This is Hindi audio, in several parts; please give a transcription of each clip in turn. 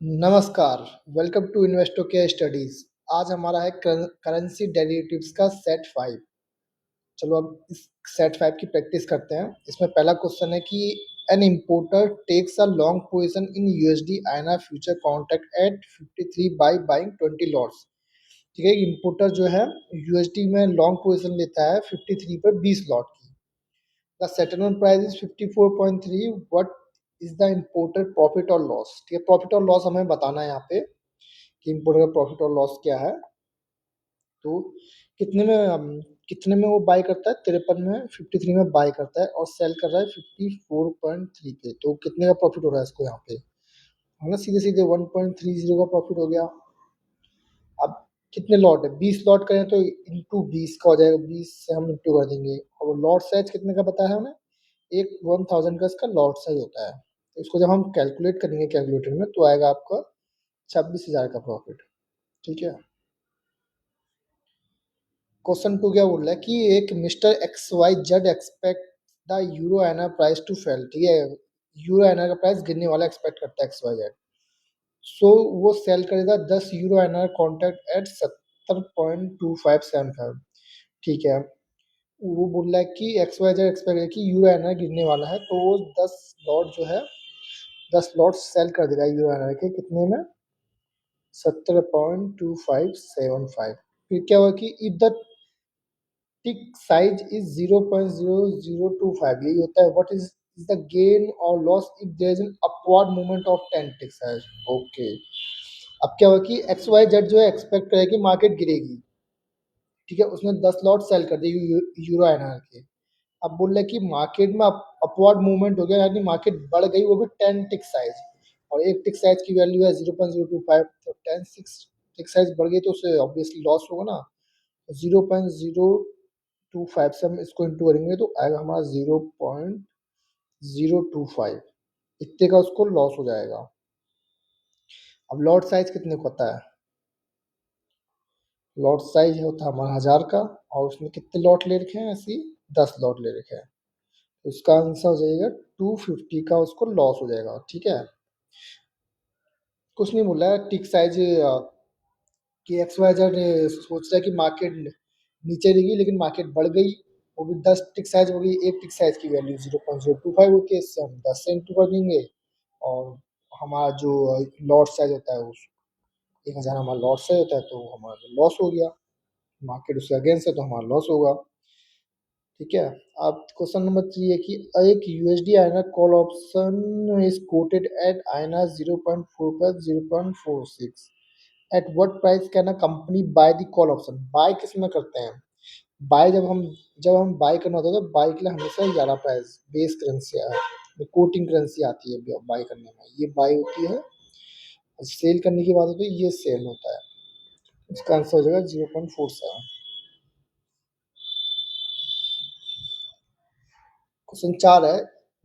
नमस्कार, वेलकम टू इन्वेस्टो केयर स्टडीज। आज हमारा है करेंसी डेरिवेटिव्स का सेट 5। चलो अब इस सेट 5 की प्रैक्टिस करते हैं। इसमें पहला क्वेश्चन है कि an importer takes a long position in USD INR future contract at 53 by buying 20 lots. ठीक है, इंपोर्टर जो है यूएसडी में लॉन्ग पोजीशन लेता है 53 पर 20 लॉट की। The settlement price is 54.3। What is the importer profit और लॉस? ठीक है, प्रॉफिट और लॉस हमें बताना है यहाँ पे कि इंपोर्टर का प्रॉफिट और लॉस क्या है। तो कितने में कितने में वो बाय करता है? 53 में, 53 में बाय करता है और सेल कर रहा है 54.3 पे। तो कितने का प्रॉफिट हो रहा है इसको यहाँ पे? है ना, सीधे सीधे 1.30 का प्रॉफिट हो गया। अब कितने लॉट है? 20 लॉट करें तो इंटू 20 का हो जाएगा, 20 से हम इंटू कर देंगे। और लॉट साइज कितने का बताया है हमें? एक 1000 का इसका लॉट साइज होता है। तो इसको जब हम कैलकुलेट करेंगे कैलकुलेटर में तो आएगा आपका 26,000 का प्रॉफिट। ठीक है, क्वेश्चन टू क्या बोल रहा है कि एक mister X Y Z expect the euro INR price to fall. ठीक है, यूरो एनआर का प्राइस गिरने वाला एक्सपेक्ट करता है एक्स वाई जेड। सो वो सेल करेगा 10 यूरो एनआर कॉन्ट्रैक्ट एट 70.2575। ठीक है, वो बोल रहा है कि एक्स वाई जेड एक्सपेक्ट है कि यूरो एनआर गिरने वाला है, तो वो 10 लॉट जो है 10 लॉट सेल कर देगा यूरो एनआर के कितने में? 70.2575। फिर क्या हुआ कि if the tick size is 0.0025। यही होता है what is the gain or loss if there is an upward movement of 10 tick size। Okay, अब क्या हुआ कि एक्स वाई जेड जो है एक्सपेक्ट करे कि मार्केट गिरेगी। ठीक है, उसने 10 लॉट सेल कर दिए यूरो एनआर के। अब बोल रहे कि मार्केट में अपवर्ड मूवमेंट हो गया, यानी मार्केट बढ़ गई, वो भी 10 टिक साइज। और एक टिक साइज की वैल्यू है 0.025। तो 10 6 टिक साइज बढ़ गई तो उससे ऑब्वियसली लॉस होगा ना। 0.025 से हम इसको इंटू करेंगे तो आएगा हमारा 0.025। इतने का उसको लॉस हो जाएगा। अब लॉट साइज कितने को पता है? लॉट साइज होता है हमारा 1000 का, और उसमें कितने लॉट ले रखे हैं? ऐसे 10 लॉट ले रखे हैं। तो इसका आंसर हो जाएगा 250 का उसको लॉस हो जाएगा। ठीक है, कुछ नहीं बोला है टिक साइज कि एक्स वाई जेड सोच रहा है कि मार्केट नीचे रहेगी लेकिन मार्केट बढ़ गई। वो भी 10 टिक साइज हो गई। एक टिक साइज की वैल्यू 0.025 होती है, इससे हम 10 से इंटू कर देंगे। और हमारा जो लॉट साइज होता है उस 1000 हमारा लॉट साइज होता है, तो हमारा लॉस हो गया। मार्केट उसके अगेंस्ट है तो हमारा लॉस होगा। ठीक है, अब क्वेश्चन नंबर 3 है कि एक USD INR call option is quoted at INR 0.4 plus 0.46। At what price can a company buy the call option? Buy किस में करते हैं? बाय जब हम बाय करना होता है तो बाय के लिए हमेशा 11 प्राइस बेस करेंसी है, कोटिंग करेंसी आती है बाय करने में, ये बाय होती है। सेल करने की बात होती है, ये सेल होता है। इसका आंसर हो जाएगा 0.47। क्वेश्चन 4 है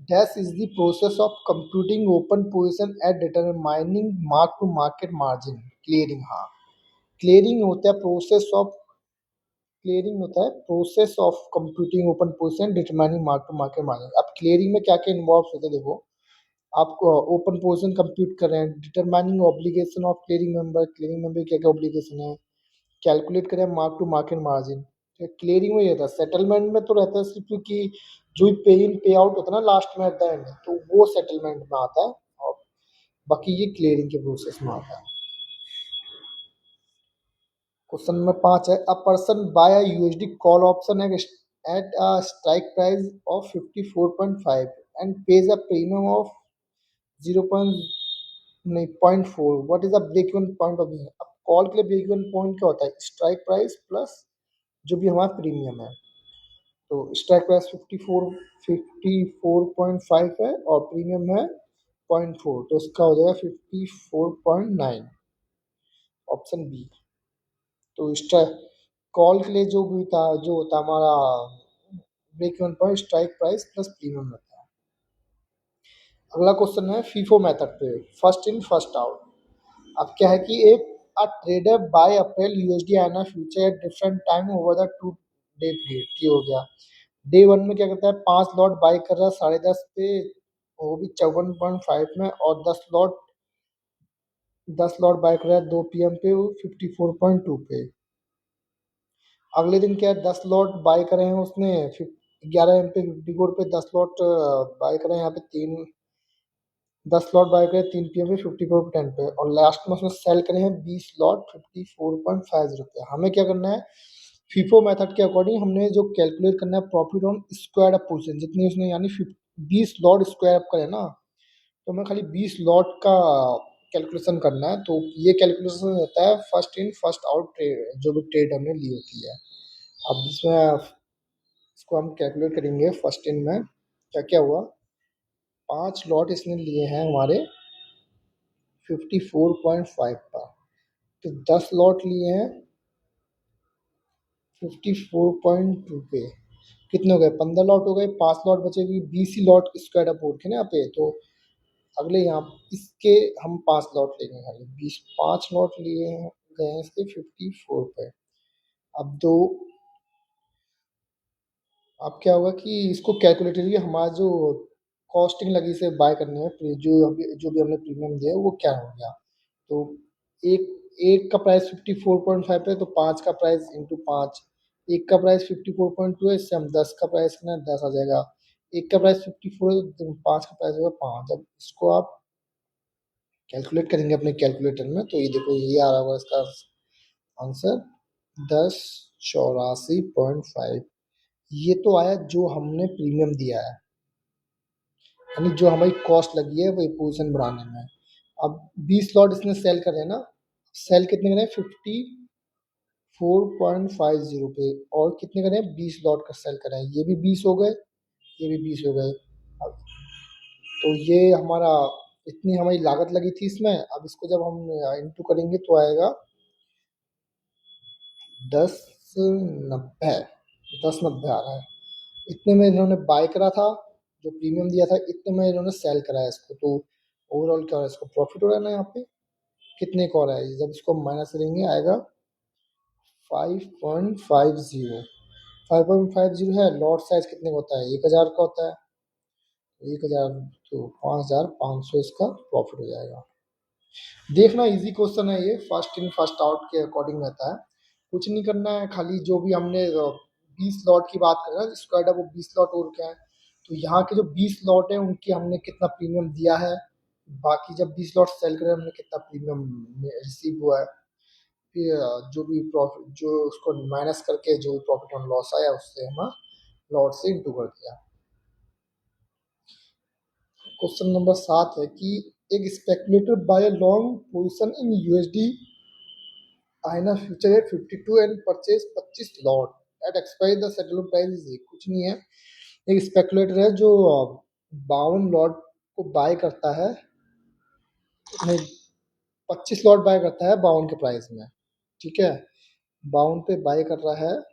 dash is the process of computing open position at determining mark to market margin. Clearing, हाँ, क्लियरिंग होता है process of computing open position determining mark to market margin. अब क्लियरिंग में क्या क्या इन्वॉल्व होता है देखो। आप ओपन पोजीशन कंप्यूट कर रहे हैं, determining obligation of clearing member क्या क्या ऑब्लिगेशन है, कैलकुलेट करें mark to market margin. Clearing में ये था, सेटलमेंट में तो रहता है सिर्फ क्योंकि जो पे इन पे आउट होता है ना लास्ट में एट द एंड, तो वो सेटलमेंट में आता है। और बाकी ये क्लियरिंग के प्रोसेस में आता है। क्वेश्चन नंबर 5 है a person buy a USD call option at a strike price of 54.5 and pays a premium of 0. नहीं 0.4। What is the break even point of view? अब कॉल के लिए ब्रेक इवन पॉइंट क्या होता है? स्ट्राइक प्राइस प्लस जो भी हमारा प्रीमियम है। तो स्ट्राइक प्राइस 54.5 है और प्रीमियम है 0.4, तो इसका हो जाएगा 54.9, ऑप्शन बी। तो स्ट्राइक कॉल के लिए जो भी था, जो होता हमारा break even point, strike price plus premium रहता है। अगला क्वेश्चन है फीफो मेथड पे, फर्स्ट इन फर्स्ट आउट। अब क्या है कि एक अ ट्रेडर बाय अप्रैल यूएसडी आना future at different time over the 2 day period. ये हो गया डे 1 में क्या करता है, 5 लॉट बाय कर रहा है 10:30 पे, वो भी 54.5 में, और 10 लॉट 10 लॉट बाय कर रहा है 2 PM पे, वो 54.2 पे। अगले दिन क्या है, 10 लॉट बाय करे हैं उसने 11 M पे 54 पे, 10 लॉट बाय करे हैं यहाँ पे 10 लॉट बाय करे 3 PM पे 54.10 पे, और लास्ट में उसने सेल करे हैं 20 लॉट 54.50 पे। हमें क्या करना है, फीफो मेथड के अकॉर्डिंग हमने जो कैलकुलेट करना है profit on square up position, जितनी उसने यानी 20 लॉट स्क्वायर अप करे ना, तो हमें खाली 20 लॉट का कैलकुलेशन करना है। तो ये कैलकुलेशन रहता है first in first out trade, जो भी ट्रेड हमने ली होती है। अब इसमें इसको हम कैलकुलेट करेंगे। फर्स्ट इन में क्या क्या हुआ, 5 लॉट इसने लिए हैं हमारे 54.5 का, तो 10 लॉट लिए हैं 54.2 पे, कितने हो गए, 15 लॉट हो गए, 5 लॉट बचेगी, 20 ही लॉट स्क्वायर अप हो ना यहाँ पे। तो अगले यहाँ इसके हम 5 लॉट लेंगे, खाली 5 लॉट लिए हैं गए हैं इसके 54 पे। अब दो, अब क्या होगा कि इसको कैलकुलेट करिए, हमारा जो कॉस्टिंग लगी इसे बाय करने में, जो भी हमने प्रीमियम दिया है वो क्या हो गया। तो एक एक का प्राइस 54.5 है, तो 5 का प्राइस इंटू 5, एक का प्राइस 54.2 है, इससे हम 10 का प्राइस ना 10 आ जाएगा। एक का प्राइस 54 है तो 5 का प्राइस होगा 5। जब इसको आप कैलकुलेट करेंगे अपने कैलकुलेटर में, तो ये देखो ये आ रहा होगा इसका आंसर 1084.5। ये तो आया जो हमने प्रीमियम दिया है, यानी जो हमारी कॉस्ट लगी है वही पोजीशन बढ़ाने में। अब 20 लॉट इसने सेल करे हैं ना, सेल कितने करे, 54.50 पे, और कितने करे, 20 लॉट का सेल करे हैं, ये भी 20 हो गए, ये भी 20 हो गए। अब तो ये हमारा, इतनी हमारी लागत लगी थी इसमें। अब इसको जब हम इंटू करेंगे तो आएगा 1090, 1090 आ रहा है। इतने में इन्होंने बाय करा था, जो प्रीमियम दिया था, इतने में इन्होंने सेल करा है इसको। तो ओवरऑल क्या हो रहा है, इसको प्रॉफिट हो रहा है ना यहाँ पे, कितने का हो रहा है, जब इसको माइनस करेंगे आएगा 5.50। 5.50 है, लॉट साइज कितने का होता है, 1000 का होता है, 1000, तो 5500 इसका प्रॉफिट हो जाएगा। देखना इजी क्वेश्चन है ये, फर्स्ट इन फर्स्ट आउट के अकॉर्डिंग रहता है, कुछ नहीं करना है, खाली जो भी हमने 20 लॉट की बात कर रहे हैं स्क्वायर वो 20 लॉट और क्या है, तो यहाँ के जो 20 लॉट है उनकी हमने कितना प्रीमियम दिया है, बाकी जब 20 लॉट सेल करे हमने कितना प्रीमियम रिसीव हुआ है, फिर जो भी प्रॉफिट, जो उसको माइनस करके जो प्रॉफिट और लॉस आया उससे हम लॉट से इंटू कर दिया। क्वेश्चन नंबर 7 है कि एक speculator buy long position in USD INR future है 52 and purchase 25 lot at expiry, the settlement price is, कुछ नहीं है, एक स्पेकुलेटर है जो 52 लॉट को बाय करता है, नहीं 25 लॉट बाय करता है 52 के प्राइस में, ठीक है, 52 पे बाय कर रहा है,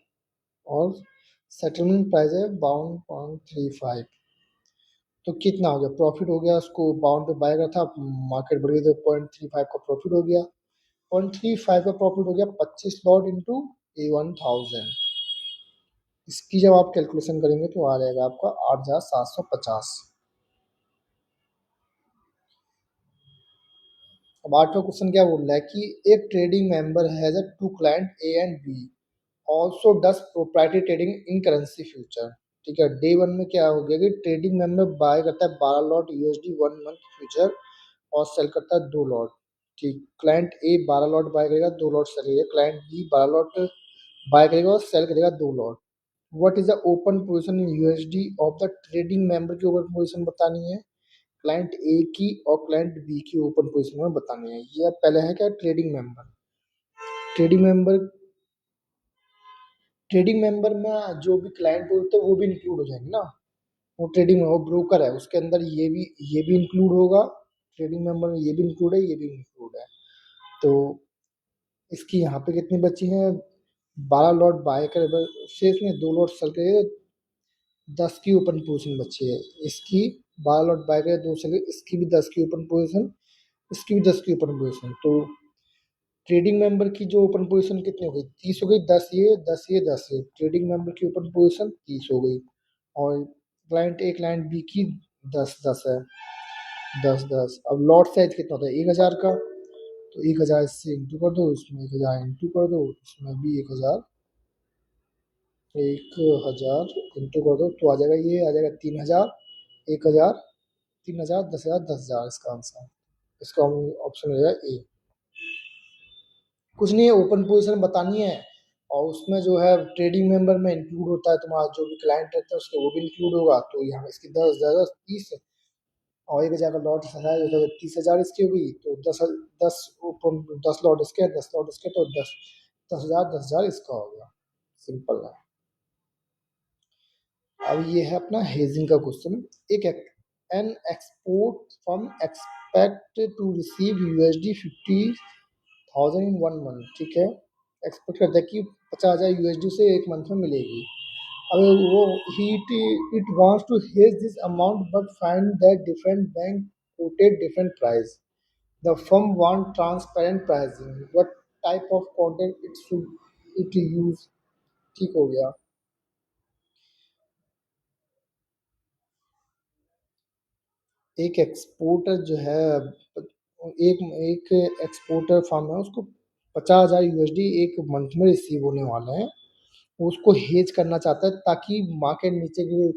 और सेटलमेंट प्राइस है 52.35। तो कितना हो गया, प्रॉफिट हो गया, उसको 52 पे बाय करा था, मार्केट बढ़ गई तो 0.35 का प्रॉफिट हो गया, 0.35 का प्रॉफिट हो गया 25 लॉट इंटू A1000। इसकी जब आप कैलकुलेशन करेंगे तो आ जाएगा आपका 8750। अब 8वां क्वेश्चन क्या बोल रहा है कि एक trading member has a two client A and B also does proprietary trading in currency future. ठीक है, डे वन में क्या हो गया कि ट्रेडिंग मेंबर बाय करता है 12 लॉट यूएसडी 1 मंथ फ्यूचर, और सेल करता है 2 लॉट। ठीक, क्लाइंट ए 12 लॉट बाय करेगा, 2 लॉट सेल करेगा, क्लाइंट बी 12 लॉट बाय करेगा और सेल करेगा 2 lot. What is the open position in USD of the trading member की ओपन पोजीशन बतानी है, क्लाइंट ए की और क्लाइंट बी की ओपन पोजीशन में बतानी है। ये पहले है क्या, trading member, trading member, trading member में जो भी क्लाइंट होते हैं वो भी इंक्लूड हो जाएंगे ना, वो ट्रेडिंग में वो ब्रोकर है उसके अंदर ये भी इंक्लूड होगा, ट्रेडिंग मेंबर में ये भी इंक्लूड है, ये भी इंक्लूड है। तो इसकी यहाँ पे कितनी बची हैं, 12 लॉट बाय करे शेष में 2 लॉट सेल करे, 10 की ओपन पोजीशन बची है इसकी, 12 लॉट बाय करे 2 सेल, इसकी भी 10 की ओपन पोजीशन, इसकी भी 10 की ओपन पोजीशन। तो ट्रेडिंग मेंबर की जो ओपन पोजीशन कितनी हो गई, 30 हो गई, 10 ये 10 ये 10 ये, ट्रेडिंग मेंबर की ओपन पोजीशन 30 हो गई, और क्लाइंट ए क्लाइंट बी की 10 10 है, 10 10। अब लॉट साइज कितना होता है 1000 का, तो 1000 इससे इंटू कर दो, इसमें 1000 इंटू कर दो, इसमें भी 1000 इंटू कर दो, तो आ जाएगा, ये आ जाएगा 3000, 1000, 3000, 10,000, 10,000 इसका आंसर। इसका ऑप्शन हो जाएगा ए। कुछ नहीं है, ओपन पोजीशन बतानी है और उसमें जो है ट्रेडिंग मेंबर में इंक्लूड होता है तुम्हारा जो भी क्लाइंट रहता है उसके, वो भी इंक्लूड होगा। तो यहाँ इसकी 10, 30 और 1000 का लॉट है तो 30,000 इसकी होगी, तो 10 लॉट इसके, 10 लॉट इसके, तो 10,000, 10,000 इसका हो गया। सिंपल है। अब ये है अपना हेजिंग का क्वेश्चन। एक an export firm expect to receive USD 50,000 in 1 month, ठीक है। एक्सपेक्ट करता है कि 50,000 यूएसडी से एक मंथ में मिलेगी। अब वो ही it wants to hedge this amount but find that different bank quoted different price. The firm want transparent pricing, what type of content it should it use. ठीक हो गया। एक एक्सपोर्टर जो है, एक एक एक्सपोर्टर फर्म है, उसको 50,000 यूएसडी एक मंथ में रिसीव होने वाले हैं। वो उसको हेज करना चाहता है ताकि मार्केट नीचे गिर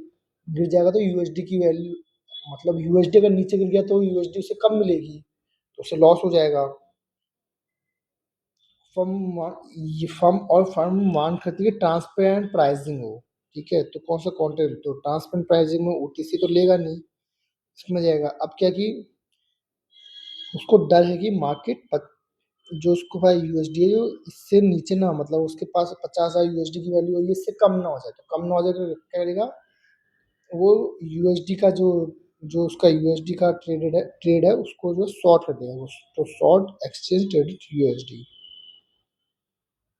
गिर जाएगा तो यूएसडी की वैल्यू, मतलब यूएसडी अगर नीचे गिर गया तो यूएसडी उसे कम मिलेगी, तो उसे लॉस हो जाएगा। ये फर्म वांट करती है ट्रांसपेरेंट प्राइसिंग हो, ठीक है। तो कौन सा कॉन्ट्रैक्ट, तो ट्रांसपेरेंट प्राइसिंग में ओटीसी तो लेगा नहीं, इसमें जाएगा। अब क्या कि उसको डर है कि मार्केट जो उसको पास यूएसडी है जो इससे नीचे ना, मतलब उसके पास 50,000 यूएसडी की वैल्यू है, इससे कम ना हो जाए। तो कम ना हो जाए तो क्या करेगा वो, यूएसडी का जो जो उसका यूएसडी का ट्रेड है उसको जो शॉर्ट कर देगा वो, तो short exchange traded USD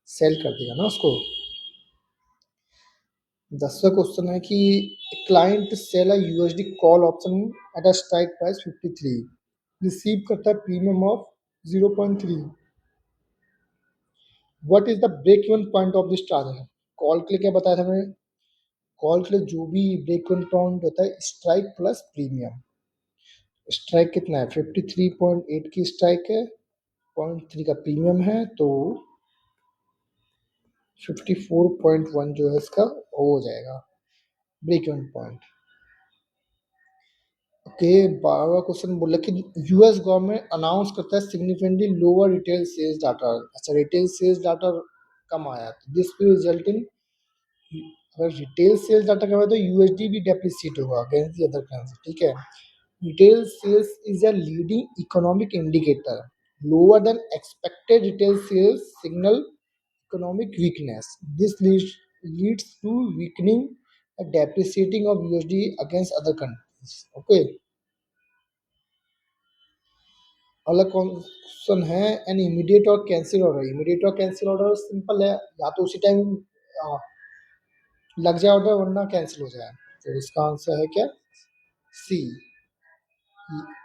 sell कर देगा ना उसको। 10वां क्वेश्चन है कि client sell a USD call option at a strike price 53, receive करता है premium of 0.3। What is the break even point of this transaction. Call के लिए क्या बताया था मैंने, कॉल के लिए जो भी ब्रेक इवन पॉइंट होता है स्ट्राइक प्लस प्रीमियम। स्ट्राइक कितना है, 53.8 की स्ट्राइक है, 0.3 का प्रीमियम है, तो 54.1 जो है इसका वो हो जाएगा ब्रेक इवन पॉइंट। ओके। 12वां क्वेश्चन बोला कि यूएस गवर्नमेंट अनाउंस करता है significantly lower retail sales data. अच्छा, रिटेल सेल्स डाटा कम आया, तो दिस विल रिजल्ट इन, अगर रिटेल सेल्स डाटा कम आया तो यूएसडी भी डेप्रिसिएट होगा अगेंस्ट द अदर करेंसी, ठीक है। Retail sales is a leading economic indicator, lower than expected retail sales signal economic weakness, this leads to weakening and depreciating of USD against other countries. Okay. अगला क्वेश्चन है एन इमीडिएट और कैंसिल ऑर्डर। इमीडिएट और कैंसिल ऑर्डर सिंपल है, या तो उसी टाइम लग जाए ऑर्डर वरना कैंसिल हो जाए। तो इसका आंसर है क्या, C,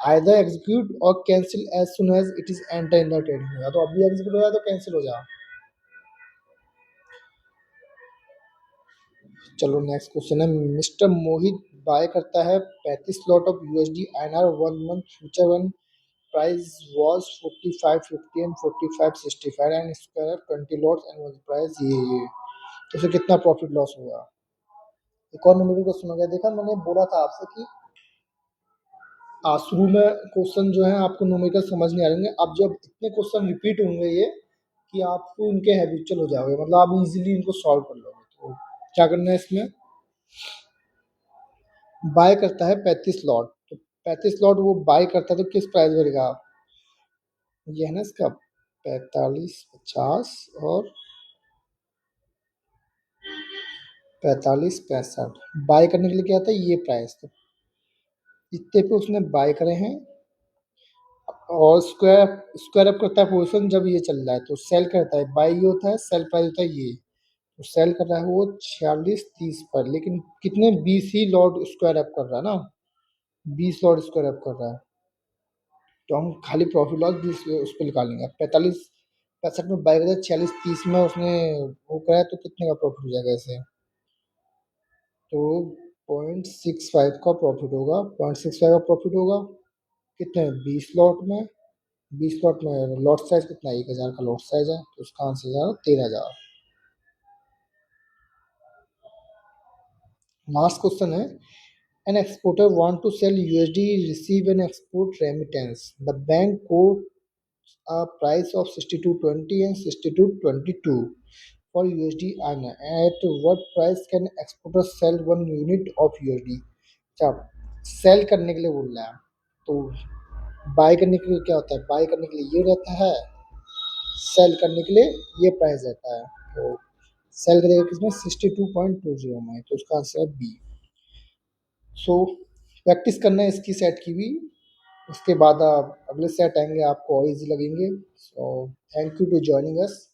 either execute or cancel as soon as it is enter in the trading, या तो अभी एग्जीक्यूट हो जाए तो कैंसिल हो जाए। चलो नेक्स्ट क्वेश्चन है, मिस्टर मोहित बाय करता है 35 lot of USD INR 1 month future one price was 45.50 and 45.65 and square 20 lots and one price ये, तो उसे कितना प्रॉफिट लॉस हुआ। इकोनॉमी को सुना गया, देखा मैंने बोला था आपसे कि शुरू में क्वेश्चन जो है आपको न्यूमेरिकल समझ नहीं आ रहे, अब जब इतने क्वेश्चन रिपीट होंगे ये कि आपको इनके हैबिचुअल हो जाओगे, मतलब आप इजीली इनको सॉल्व कर लोगे। तो क्या करना है इसमें, बाय करता है 35 लॉट, तो 35 लॉट वो बाय करता है तो किस प्राइस बढ़ेगा, ये है ना इसका 45, 50 और 45, 65। बाय करने के लिए क्या आता है ये प्राइस, तो इतने पे उसने बाय करे हैं, और स्क्वायर स्क्वायर अप करता है पोजीशन जब ये चल रहा है, तो सेल करता है, बाई ये होता है, सेल प्राइस होता है ये, तो सेल कर रहा है वो 46.30 पर, लेकिन कितने 20 ही लॉट स्क्वायर अप कर रहा है ना, 20 लॉट स्क्वायर अप कर रहा है, तो हम खाली प्रॉफिट लॉस 20 उस पर निकालेंगे। 45, 65 में बाई करता है, 46.30 में उसने वो कराया, तो कितने का प्रॉफिट हो जाएगा ऐसे, तो 0.65 का प्रॉफिट होगा, 0.65 का प्रॉफिट होगा कितने 20 लॉट में, 20 लॉट में लॉट साइज कितना है, 1000 का लॉट साइज है, तो उसका आंसर जाएगा 13,000। लास्ट क्वेश्चन है, an exporter want to sell USD, receive an export remittance. The bank quotes a price of 62.20 and 62.22 for USD earner. At what price can exporter sell 1 unit of USD? अच्छा, सेल करने के लिए बोल रहा है, तो बाय करने के लिए क्या होता है, बाय करने के लिए ये रहता है, सेल करने के लिए ये प्राइस रहता है। तो सेल करेगा किसमें, 62.20 में, तो उसका आंसर है बी। सो प्रैक्टिस करना है इसकी सेट की भी, उसके बाद आप अगले सेट आएंगे आपको और इजी लगेंगे। So thank you to joining us.